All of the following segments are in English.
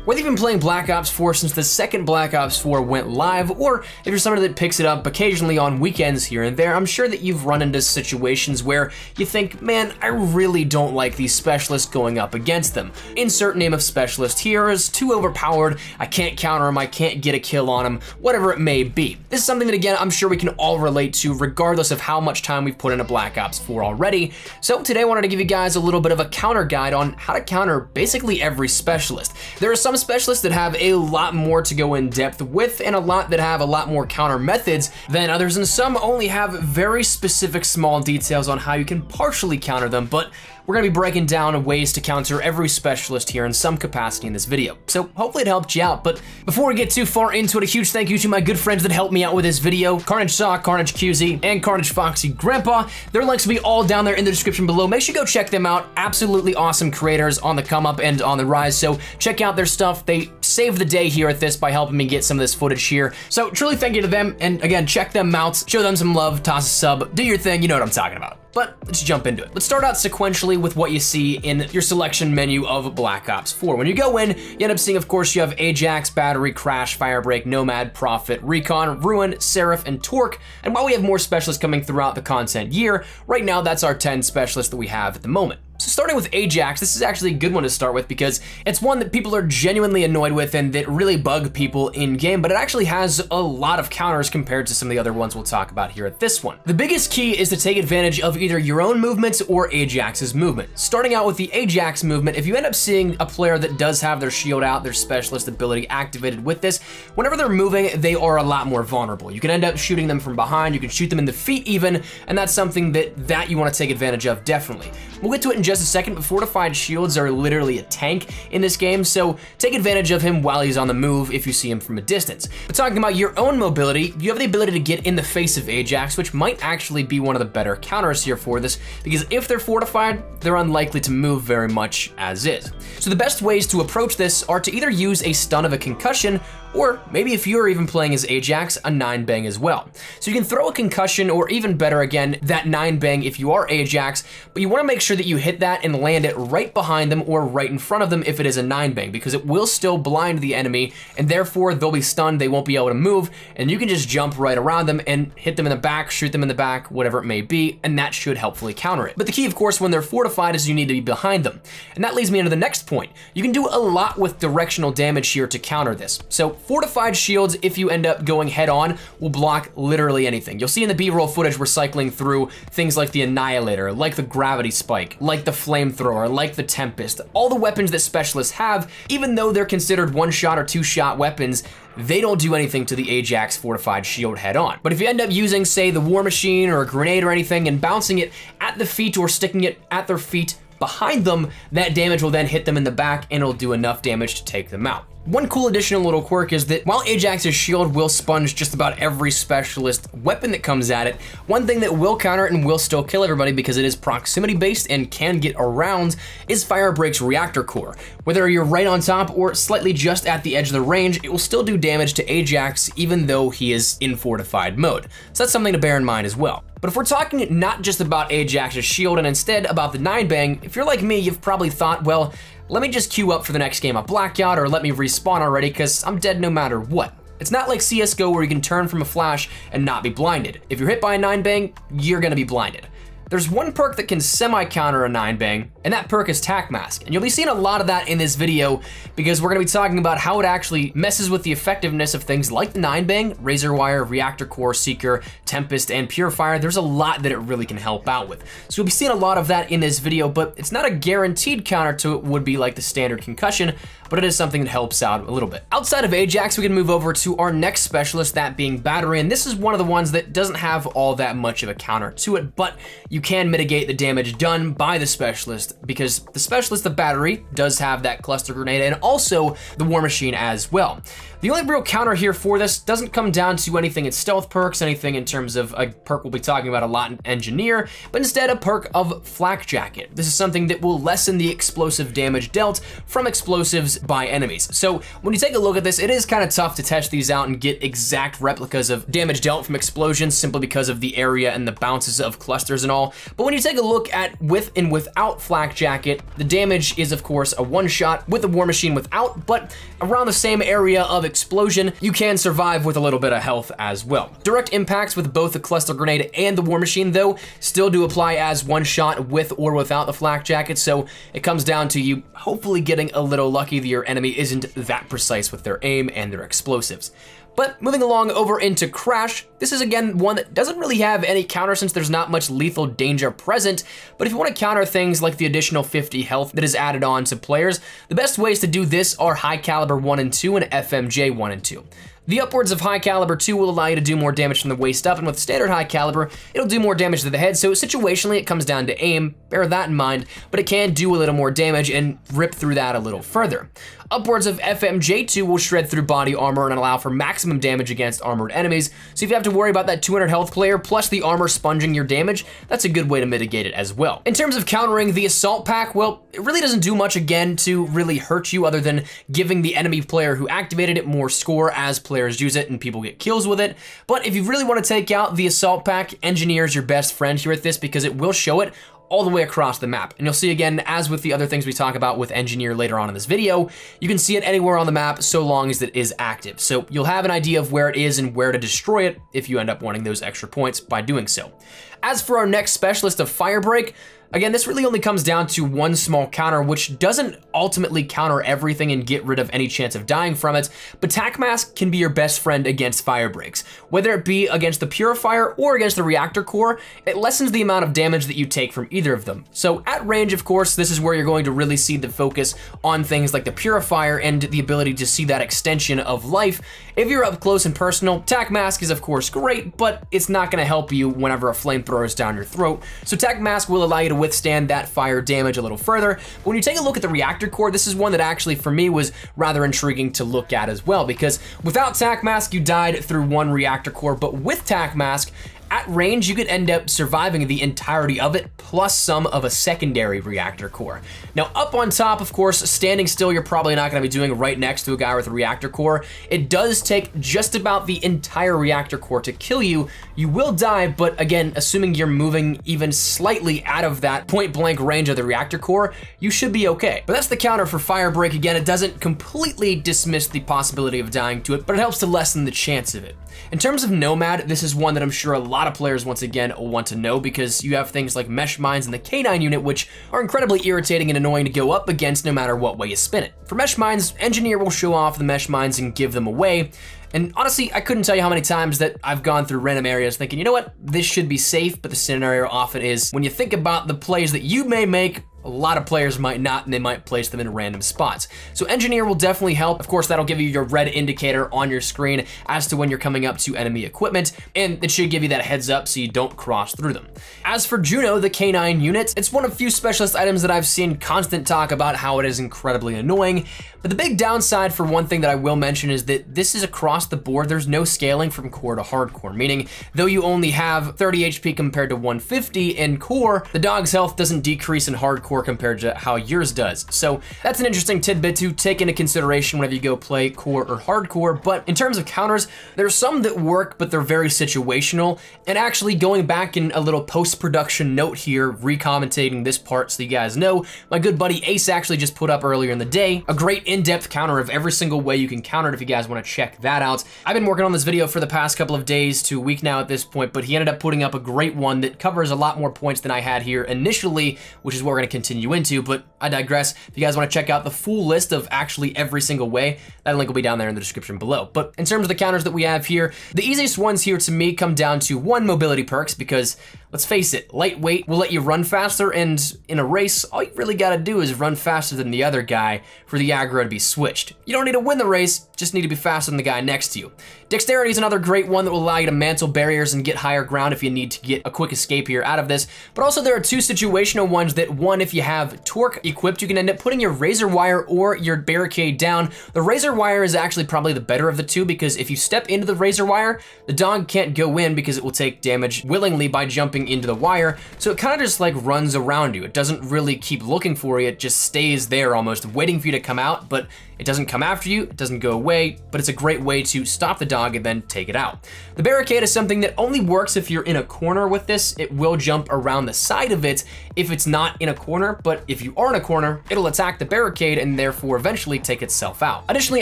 Whether you've been playing Black Ops 4 since the second Black Ops 4 went live, or if you're somebody that picks it up occasionally on weekends here and there, I'm sure that you've run into situations where you think, man, I really don't like these specialists going up against them. Insert name of specialist here is too overpowered, I can't counter him, I can't get a kill on him, whatever it may be. This is something that, again, I'm sure we can all relate to regardless of how much time we've put into Black Ops 4 already. So today I wanted to give you guys a little bit of a counter guide on how to counter basically every specialist. There are some specialists that have a lot more to go in depth with and a lot that have a lot more counter methods than others, and some only have very specific small details on how you can partially counter them, but we're gonna be breaking down ways to counter every specialist here in some capacity in this video. So hopefully it helped you out, but before we get too far into it, a huge thank you to my good friends that helped me out with this video, Carnage Sock, Carnage QZ, and Carnage Foxy Grandpa. Their links will be all down there in the description below. Make sure you go check them out. Absolutely awesome creators on the come up and on the rise, so check out their stuff. They saved the day here at this by helping me get some of this footage here. So truly thank you to them, and again, check them out, show them some love, toss a sub, do your thing, you know what I'm talking about. But let's jump into it. Let's start out sequentially with what you see in your selection menu of Black Ops 4. When you go in, you end up seeing, of course, you have Ajax, Battery, Crash, Firebreak, Nomad, Prophet, Recon, Ruin, Seraph, and Torque. And while we have more specialists coming throughout the content year, right now that's our 10 specialists that we have at the moment. So starting with Ajax, this is actually a good one to start with because it's one that people are genuinely annoyed with and that really bug people in game, but it actually has a lot of counters compared to some of the other ones we'll talk about here at this one. The biggest key is to take advantage of either your own movements or Ajax's movement. Starting out with the Ajax movement, if you end up seeing a player that does have their shield out, their specialist ability activated with this, whenever they're moving, they are a lot more vulnerable. You can end up shooting them from behind, you can shoot them in the feet even, and that's something that you want to take advantage of, definitely. We'll get to it in just a second, but fortified shields are literally a tank in this game, so take advantage of him while he's on the move if you see him from a distance. But talking about your own mobility, you have the ability to get in the face of Ajax, which might actually be one of the better counters here for this, because if they're fortified, they're unlikely to move very much as is. So the best ways to approach this are to either use a stun of a concussion, or maybe if you're even playing as Ajax, a 9-bang as well. So you can throw a concussion, or even better again, that 9-bang if you are Ajax, but you wanna make sure that you hit that and land it right behind them or right in front of them if it is a 9-bang, because it will still blind the enemy, and therefore they'll be stunned, they won't be able to move, and you can just jump right around them and hit them in the back, shoot them in the back, whatever it may be, and that should helpfully counter it. But the key, of course, when they're fortified is you need to be behind them. And that leads me into the next point. You can do a lot with directional damage here to counter this. So fortified shields, if you end up going head on, will block literally anything. You'll see in the B-roll footage we're cycling through things like the Annihilator, like the Gravity Spike, like the Flamethrower, like the Tempest. All the weapons that specialists have, even though they're considered one-shot or two-shot weapons, they don't do anything to the Ajax fortified shield head on. But if you end up using, say, the War Machine or a grenade or anything and bouncing it at the feet or sticking it at their feet behind them, that damage will then hit them in the back and it'll do enough damage to take them out. One cool additional little quirk is that while Ajax's shield will sponge just about every specialist weapon that comes at it, one thing that will counter it and will still kill everybody because it is proximity based and can get around is Firebreak's reactor core. Whether you're right on top or slightly just at the edge of the range, it will still do damage to Ajax even though he is in fortified mode. So that's something to bear in mind as well. But if we're talking not just about Ajax's shield and instead about the 9-bang, if you're like me, you've probably thought, well, let me just queue up for the next game of Blackout or let me respawn already because I'm dead no matter what. It's not like CSGO where you can turn from a flash and not be blinded. If you're hit by a 9-bang, you're gonna be blinded. There's one perk that can semi-counter a 9-bang, and that perk is Tac Mask. And you'll be seeing a lot of that in this video because we're gonna be talking about how it actually messes with the effectiveness of things like the 9-bang, Razor Wire, Reactor Core, Seeker, Tempest, and Purifier. There's a lot that it really can help out with. So you'll be seeing a lot of that in this video, but it's not a guaranteed counter to it would be like the standard concussion, but it is something that helps out a little bit. Outside of Ajax, we can move over to our next specialist, that being Battery, and this is one of the ones that doesn't have all that much of a counter to it, but you can mitigate the damage done by the specialist because the specialist, the Battery, does have that cluster grenade and also the War Machine as well. The only real counter here for this doesn't come down to anything in stealth perks, anything in terms of a perk we'll be talking about a lot in Engineer, but instead a perk of Flak Jacket. This is something that will lessen the explosive damage dealt from explosives by enemies. So when you take a look at this, it is kind of tough to test these out and get exact replicas of damage dealt from explosions simply because of the area and the bounces of clusters and all. all. But when you take a look at with and without Flak Jacket, the damage is of course a one-shot with the War Machine without, but around the same area of explosion, you can survive with a little bit of health as well. Direct impacts with both the Cluster Grenade and the War Machine, though, still do apply as one shot with or without the Flak Jacket, so it comes down to you hopefully getting a little lucky that your enemy isn't that precise with their aim and their explosives. But moving along over into Crash, this is again one that doesn't really have any counter since there's not much lethal danger present, but if you want to counter things like the additional 50 health that is added on to players, the best ways to do this are High Caliber 1 and 2 and FMJ 1 and 2. The upwards of High Caliber 2 will allow you to do more damage from the waist up, and with standard High Caliber, it'll do more damage to the head, so situationally it comes down to aim, bear that in mind, but it can do a little more damage and rip through that a little further. Upwards of FMJ2 will shred through body armor and allow for maximum damage against armored enemies, so if you have to worry about that 200 health player plus the armor sponging your damage, that's a good way to mitigate it as well. In terms of countering the Assault Pack, well, it really doesn't do much again to really hurt you other than giving the enemy player who activated it more score as players use it and people get kills with it. But if you really want to take out the Assault Pack, Engineer is your best friend here at this because it will show it all the way across the map. And you'll see again, as with the other things we talk about with Engineer later on in this video, you can see it anywhere on the map so long as it is active. So you'll have an idea of where it is and where to destroy it if you end up wanting those extra points by doing so. As for our next specialist of Firebreak, again, this really only comes down to one small counter, which doesn't ultimately counter everything and get rid of any chance of dying from it, but Tac Mask can be your best friend against Firebreaks. Whether it be against the Purifier or against the Reactor Core, it lessens the amount of damage that you take from either of them. So at range, of course, this is where you're going to really see the focus on things like the Purifier and the ability to see that extension of life. If you're up close and personal, Tac Mask is of course great, but it's not gonna help you whenever a flamethrower is down your throat. So Tac Mask will allow you to withstand that fire damage a little further. But when you take a look at the Reactor Core, this is one that actually for me was rather intriguing to look at as well, because without Tac Mask, you died through one Reactor Core, but with Tac Mask, at range, you could end up surviving the entirety of it, plus some of a secondary Reactor Core. Now, up on top, of course, standing still, you're probably not gonna be doing right next to a guy with a Reactor Core. It does take just about the entire Reactor Core to kill you. You will die, but again, assuming you're moving even slightly out of that point-blank range of the Reactor Core, you should be okay. But that's the counter for Firebreak. Again, it doesn't completely dismiss the possibility of dying to it, but it helps to lessen the chance of it. In terms of Nomad, this is one that I'm sure a lot of players once again want to know because you have things like Mesh Mines and the K9 unit, which are incredibly irritating and annoying to go up against no matter what way you spin it. For Mesh Mines, Engineer will show off the Mesh Mines and give them away. And honestly, I couldn't tell you how many times that I've gone through random areas thinking, you know what, this should be safe, but the scenario often is when you think about the plays that you may make, a lot of players might not, and they might place them in random spots. So Engineer will definitely help. Of course, that'll give you your red indicator on your screen as to when you're coming up to enemy equipment, and it should give you that heads up so you don't cross through them. As for Juno, the K9 unit, it's one of few specialist items that I've seen constant talk about how it is incredibly annoying. But the big downside for one thing that I will mention is that this is across the board. There's no scaling from core to hardcore, meaning though you only have 30 HP compared to 150 in core, the dog's health doesn't decrease in hardcore compared to how yours does. So that's an interesting tidbit to take into consideration whenever you go play core or hardcore. But in terms of counters, there's some that work, but they're very situational. And actually going back in a little post-production note here, recommentating this part so you guys know, my good buddy Ace actually just put up earlier in the day a great in-depth counter of every single way you can counter it if you guys want to check that out. I've been working on this video for the past couple of days to a week now at this point, but he ended up putting up a great one that covers a lot more points than I had here initially, which is what we're going to continue into, but I digress. If you guys want to check out the full list of actually every single way, that link will be down there in the description below. But in terms of the counters that we have here, the easiest ones here to me come down to one, mobility perks, because let's face it, lightweight will let you run faster, and in a race, all you really gotta do is run faster than the other guy for the aggro to be switched. You don't need to win the race, just need to be faster than the guy next to you. Dexterity is another great one that will allow you to mantle barriers and get higher ground if you need to get a quick escape here out of this. But also there are two situational ones that, one, if you have torque equipped, you can end up putting your razor wire or your barricade down. The razor wire is actually probably the better of the two, because if you step into the razor wire, the dog can't go in because it will take damage willingly by jumping jumping into the wire, so it kind of just like runs around you. It doesn't really keep looking for you, it just stays there almost waiting for you to come out, but it doesn't come after you, it doesn't go away, but it's a great way to stop the dog and then take it out. The barricade is something that only works if you're in a corner with this. It will jump around the side of it if it's not in a corner, but if you are in a corner, it'll attack the barricade and therefore eventually take itself out. Additionally,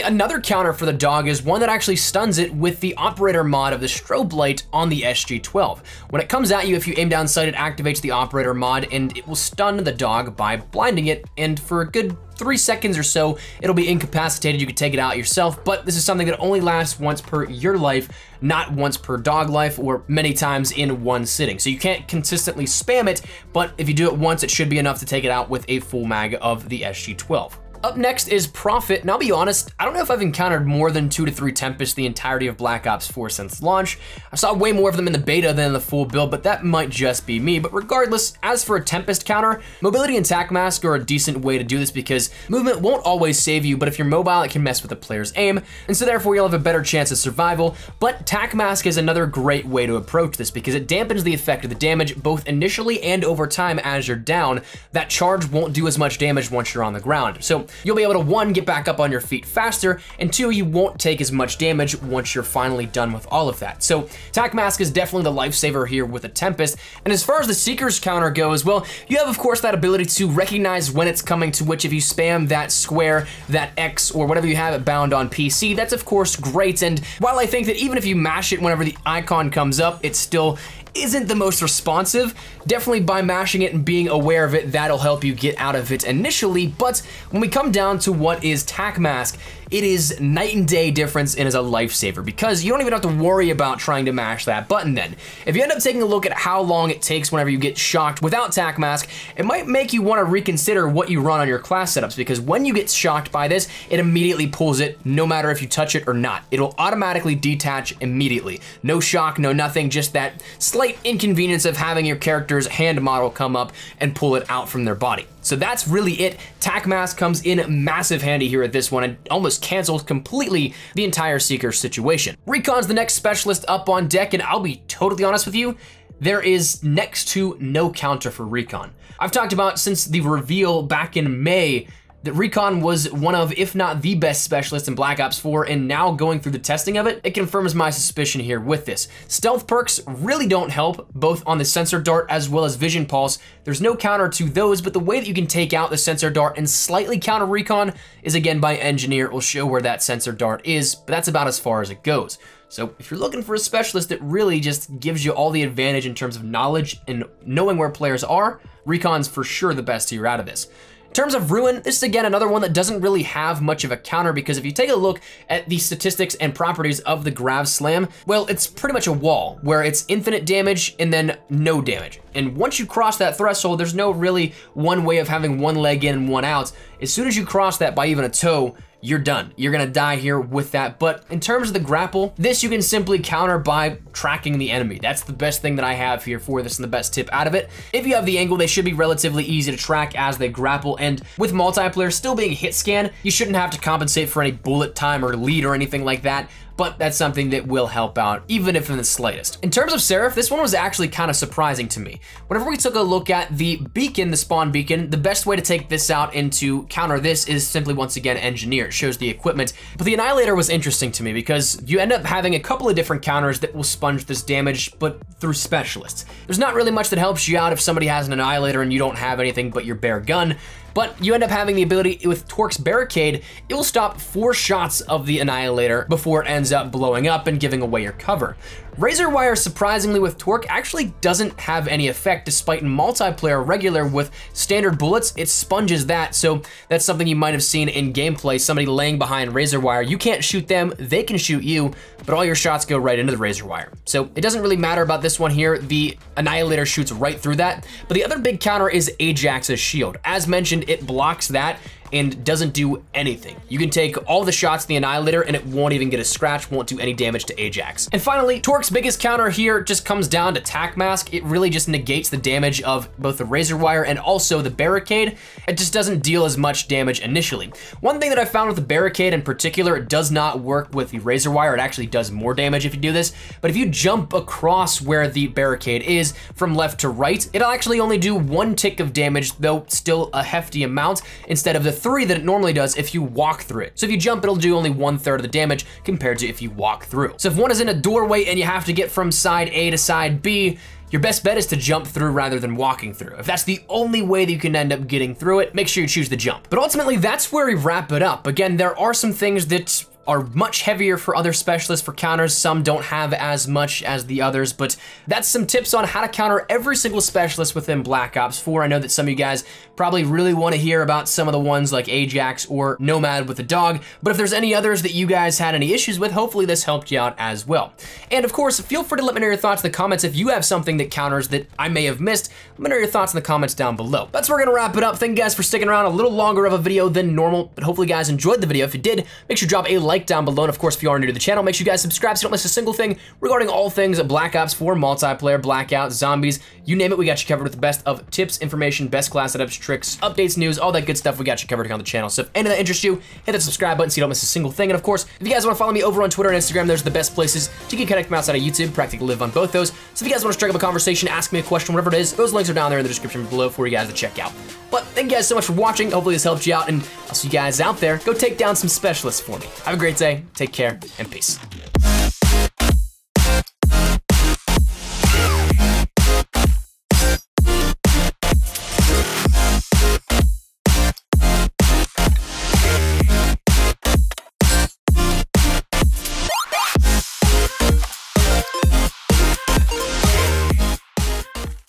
another counter for the dog is one that actually stuns it with the operator mod of the strobe light on the SG-12. When it comes at you, if you aim down sight, it activates the operator mod and it will stun the dog by blinding it, and for a good 3 seconds or so, it'll be incapacitated. You could take it out yourself, but this is something that only lasts once per your life, not once per dog life or many times in one sitting. So you can't consistently spam it, but if you do it once, it should be enough to take it out with a full mag of the SG-12. Up next is Prophet, and I'll be honest, I don't know if I've encountered more than 2 to 3 Tempest the entirety of Black Ops 4 since launch. I saw way more of them in the beta than in the full build, but that might just be me. But regardless, as for a Tempest counter, mobility and tac mask are a decent way to do this because movement won't always save you, but if you're mobile, it can mess with the player's aim, and so therefore you'll have a better chance of survival. But tac mask is another great way to approach this because it dampens the effect of the damage both initially and over time as you're down. That charge won't do as much damage once you're on the ground. So you'll be able to 1, get back up on your feet faster, and 2, you won't take as much damage once you're finally done with all of that. So tac mask is definitely the lifesaver here with a Tempest. And as far as the Seeker's counter goes, well, you have of course that ability to recognize when it's coming, to which if you spam that square, that X, or whatever you have it bound on PC, that's of course great. And while I think that even if you mash it whenever the icon comes up, it still isn't the most responsive, definitely by mashing it and being aware of it, that'll help you get out of it initially. But when we come down to what is tac mask, it is night and day difference and is a lifesaver because you don't even have to worry about trying to mash that button then. If you end up taking a look at how long it takes whenever you get shocked without tac mask, it might make you want to reconsider what you run on your class setups, because when you get shocked by this, it immediately pulls it no matter if you touch it or not. It'll automatically detach immediately. No shock, no nothing, just that slight inconvenience of having your character's hand model come up and pull it out from their body. So that's really it. Tac mask comes in massive handy here at this one and almost cancels completely the entire Seeker situation. Recon's the next specialist up on deck, and I'll be totally honest with you, there is next to no counter for Recon. I've talked about since the reveal back in May that Recon was one of, if not the best specialist in Black Ops 4, and now going through the testing of it, it confirms my suspicion here with this. Stealth perks really don't help, both on the sensor dart as well as vision pulse. There's no counter to those, but the way that you can take out the sensor dart and slightly counter Recon is again by engineer. It will show where that sensor dart is, but that's about as far as it goes. So if you're looking for a specialist that really just gives you all the advantage in terms of knowledge and knowing where players are, Recon's for sure the best tier out of this. In terms of Ruin, this is again another one that doesn't really have much of a counter, because if you take a look at the statistics and properties of the Grav Slam, well, it's pretty much a wall where it's infinite damage and then no damage. And once you cross that threshold, there's no really one way of having one leg in and one out. As soon as you cross that by even a toe, you're done. You're gonna die here with that. But in terms of the grapple, this you can simply counter by tracking the enemy. That's the best thing that I have here for this and the best tip out of it. If you have the angle, they should be relatively easy to track as they grapple, and with multiplayer still being hit scan, you shouldn't have to compensate for any bullet time or lead or anything like that. But that's something that will help out, even if in the slightest. In terms of Seraph, this one was actually kind of surprising to me. Whenever we took a look at the beacon, the spawn beacon, the best way to take this out and to counter this is simply, once again, engineer. It shows the equipment. But the Annihilator was interesting to me because you end up having a couple of different counters that will sponge this damage, but through specialists. There's not really much that helps you out if somebody has an Annihilator and you don't have anything but your bare gun. But you end up having the ability with Torque's Barricade, it will stop 4 shots of the Annihilator before it ends up blowing up and giving away your cover. Razor Wire, surprisingly with Torque, actually doesn't have any effect, despite in multiplayer regular with standard bullets, it sponges that. So that's something you might have seen in gameplay, somebody laying behind Razor Wire. You can't shoot them, they can shoot you, but all your shots go right into the Razor Wire. So it doesn't really matter about this one here. The Annihilator shoots right through that. But the other big counter is Ajax's shield. As mentioned, it blocks that, and doesn't do anything. You can take all the shots of the Annihilator and it won't even get a scratch, won't do any damage to Ajax. And finally, Torque's biggest counter here just comes down to Tac Mask. It really just negates the damage of both the Razor Wire and also the Barricade. It just doesn't deal as much damage initially. One thing that I found with the Barricade in particular, it does not work with the Razor Wire. It actually does more damage if you do this, but if you jump across where the Barricade is from left to right, it'll actually only do 1 tick of damage, though still a hefty amount, instead of the 3 that it normally does if you walk through it. So if you jump, it'll do only 1/3 of the damage compared to if you walk through. So if one is in a doorway and you have to get from side A to side B, your best bet is to jump through rather than walking through. If that's the only way that you can end up getting through it, make sure you choose the jump. But ultimately, that's where we wrap it up. Again, there are some things that are much heavier for other specialists for counters. Some don't have as much as the others, but that's some tips on how to counter every single specialist within Black Ops 4. I know that some of you guys probably really want to hear about some of the ones like Ajax or Nomad with the dog, but if there's any others that you guys had any issues with, hopefully this helped you out as well. And of course, feel free to let me know your thoughts in the comments. If you have something that counters that I may have missed, let me know your thoughts in the comments down below. That's where we're gonna wrap it up. Thank you guys for sticking around. A little longer of a video than normal, but hopefully you guys enjoyed the video. If you did, make sure to drop a like down below. And of course, if you are new to the channel, make sure you guys subscribe so you don't miss a single thing regarding all things Black Ops 4, multiplayer, blackout, zombies, you name it, we got you covered with the best of tips, information, best class setups, tricks, updates, news, all that good stuff. We got you covered here on the channel. So if any of that interests you, hit that subscribe button so you don't miss a single thing. And of course, if you guys want to follow me over on Twitter and Instagram, those are the best places to get connected from outside of YouTube. Practically live on both those. So if you guys want to strike up a conversation, ask me a question, whatever it is, those links are down there in the description below for you guys to check out. But thank you guys so much for watching. Hopefully this helped you out, and I'll see you guys out there. Go take down some specialists for me. Have a great day, take care, and peace.